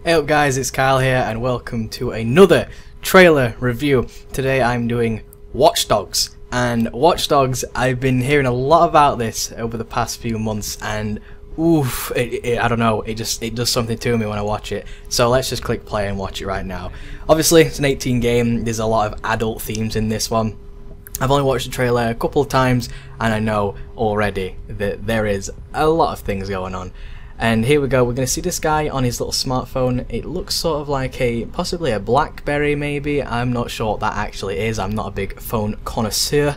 Hey up guys, it's Kyle here and welcome to another trailer review. Today I'm doing Watch Dogs, and Watch Dogs, I've been hearing a lot about this over the past few months and oof, I don't know, it does something to me when I watch it. So let's just click play and watch it right now. Obviously it's an 18 game, there's a lot of adult themes in this one. I've only watched the trailer a couple of times and I know already that there is a lot of things going on. And here we go, we're going to see this guy on his little smartphone. It looks sort of like possibly a BlackBerry maybe, I'm not sure what that actually is, I'm not a big phone connoisseur,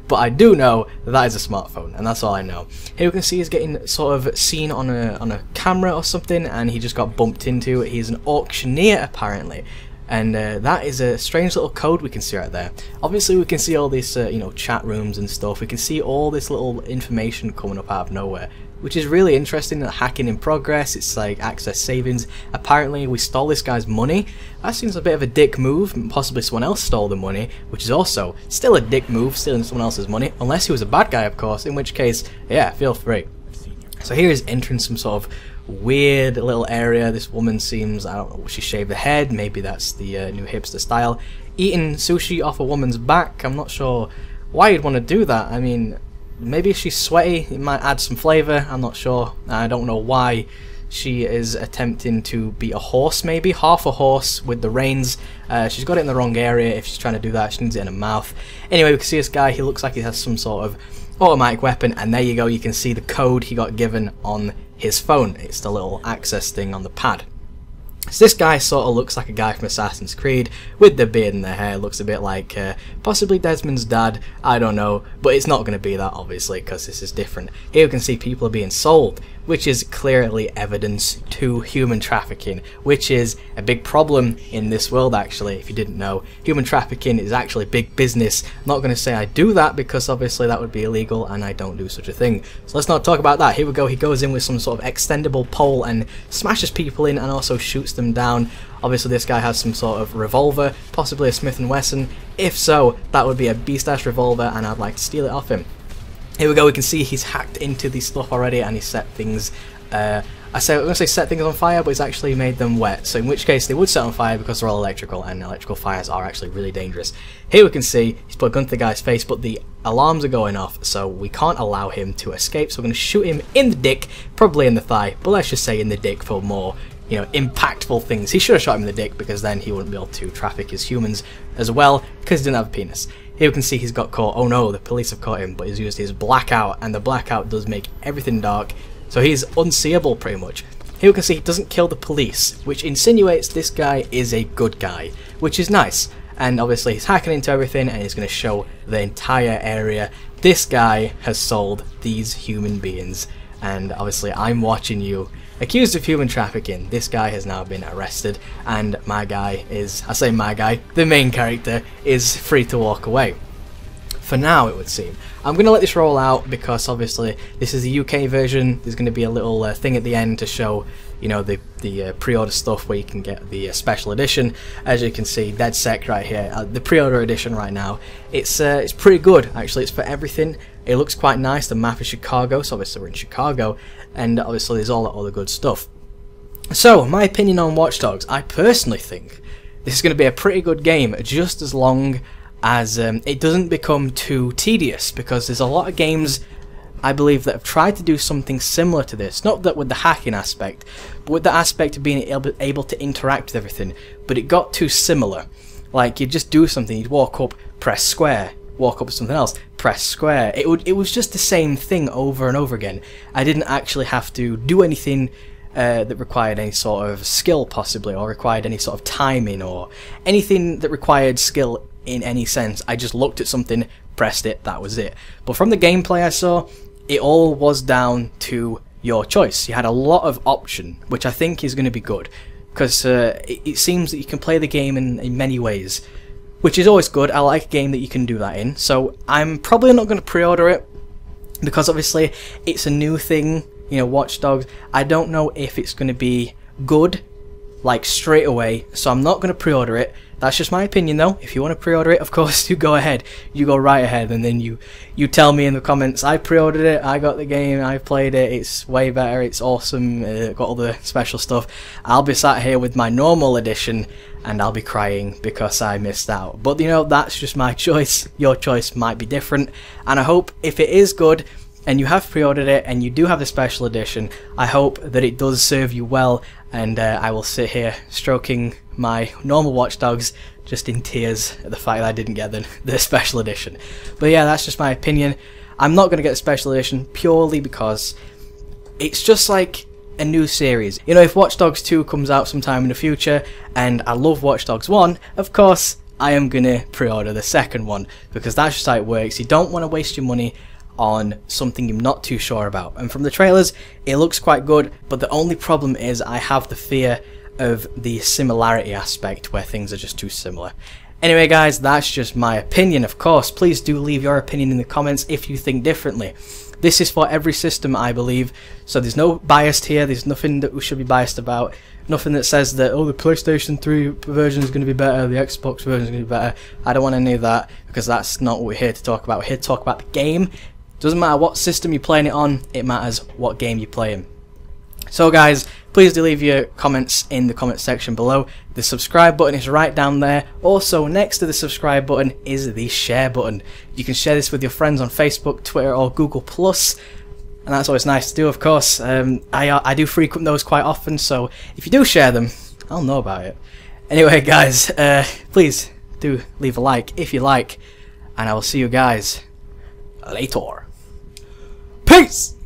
but I do know that is a smartphone, and that's all I know. Here we can see he's getting sort of seen on a camera or something, and he just got bumped into. He's an auctioneer apparently. And that is a strange little code we can see right there. Obviously we can see all these chat rooms and stuff, we can see all this little information coming up out of nowhere, which is really interesting. Hacking in progress, it's like access savings. Apparently we stole this guy's money. That seems a bit of a dick move. Possibly someone else stole the money, which is also still a dick move, stealing someone else's money, unless he was a bad guy of course, in which case, yeah, feel free. So here is entering some sort of weird little area. This woman seems, I don't know, she shaved her head, maybe that's the new hipster style. Eating sushi off a woman's back, I'm not sure why you'd want to do that. I mean, maybe she's sweaty, it might add some flavour, I'm not sure. I don't know why she is attempting to be a horse, maybe half a horse with the reins. She's got it in the wrong area. If she's trying to do that, she needs it in her mouth. Anyway, we can see this guy, he looks like he has some sort of automatic weapon, and there you go, you can see the code he got given on his phone. It's the little access thing on the pad. So this guy sort of looks like a guy from Assassin's Creed with the beard and the hair. Looks a bit like possibly Desmond's dad, I don't know, but it's not going to be that obviously because this is different. Here we can see people are being sold, which is clearly evidence to human trafficking, which is a big problem in this world actually, if you didn't know. Human trafficking is actually big business. I'm not going to say I do that because obviously that would be illegal and I don't do such a thing. So let's not talk about that. Here we go, he goes in with some sort of extendable pole and smashes people in and also shoots them down. Obviously this guy has some sort of revolver, possibly a Smith & Wesson. If so, that would be a beast-ass revolver and I'd like to steal it off him. Here we go, we can see he's hacked into this stuff already and he's set things, I'm going to say set things on fire, but he's actually made them wet, so in which case they would set on fire because they're all electrical, and electrical fires are actually really dangerous. Here we can see he's put a gun to the guy's face, but the alarms are going off, so we can't allow him to escape, so we're going to shoot him in the dick, probably in the thigh, but let's just say in the dick for more, impactful things. He should have shot him in the dick because then he wouldn't be able to traffic his humans as well because he didn't have a penis. Here we can see he's got caught. Oh no, the police have caught him, but he's used his blackout, and the blackout does make everything dark, so he's unseeable pretty much. Here we can see he doesn't kill the police, which insinuates this guy is a good guy, which is nice. And obviously he's hacking into everything and he's going to show the entire area. This guy has sold these human beings, and obviously I'm watching you. Accused of human trafficking, this guy has now been arrested, and my guy is, I say my guy, the main character, is free to walk away. For now, it would seem. I'm going to let this roll out because obviously this is the UK version. There's going to be a little thing at the end to show, the pre-order stuff where you can get the special edition. As you can see, DedSec right here, the pre-order edition right now. It's pretty good actually. It's for everything. It looks quite nice. The map is Chicago, so obviously we're in Chicago, and obviously there's all the good stuff. So my opinion on Watch Dogs, I personally think this is going to be a pretty good game, just as long as it doesn't become too tedious, because there's a lot of games I believe that have tried to do something similar to this, not that with the hacking aspect, but with the aspect of being able to interact with everything, but it got too similar. Like you'd just do something, you'd walk up, press square, walk up to something else, press square. It was just the same thing over and over again. I didn't actually have to do anything that required any sort of skill possibly, or required any sort of timing, or anything that required skill in any sense. I just looked at something, pressed it, that was it. But from the gameplay I saw, it all was down to your choice. You had a lot of option, which I think is going to be good, because it seems that you can play the game in many ways, which is always good. I like a game that you can do that in, so I'm probably not going to pre-order it, because obviously it's a new thing, Watch Dogs. I don't know if it's going to be good like straight away, so I'm not going to pre-order it. That's just my opinion though. If you want to pre-order it, of course, you go ahead. You go right ahead, and then you tell me in the comments, I pre-ordered it, I got the game, I played it, it's way better, it's awesome, got all the special stuff. I'll be sat here with my normal edition, and I'll be crying because I missed out. But you know, that's just my choice. Your choice might be different, and I hope if it is good, and you have pre-ordered it, and you do have the special edition, I hope that it does serve you well, and I will sit here stroking my normal Watch Dogs just in tears at the fact that I didn't get the special edition. But yeah, that's just my opinion. I'm not going to get the special edition purely because it's just like a new series. You know, if Watch Dogs 2 comes out sometime in the future, and I love Watch Dogs 1, of course I am going to pre-order the second one, because that's just how it works. You don't want to waste your money on something you're not too sure about. And from the trailers, it looks quite good, but the only problem is I have the fear of the similarity aspect where things are just too similar. Anyway guys, that's just my opinion. Of course, please do leave your opinion in the comments if you think differently. This is for every system, I believe, so there's no bias here, there's nothing that we should be biased about, nothing that says that, oh, the PlayStation 3 version is going to be better, the Xbox version is going to be better. I don't want any of that, because that's not what we're here to talk about. We're here to talk about the game. Doesn't matter what system you're playing it on, it matters what game you're playing. So guys, please do leave your comments in the comment section below. The subscribe button is right down there. Also, next to the subscribe button is the share button. You can share this with your friends on Facebook, Twitter or Google+, and that's always nice to do, of course. I do frequent those quite often, so if you do share them, I'll know about it. Anyway guys, please do leave a like if you like, and I will see you guys later. Peace!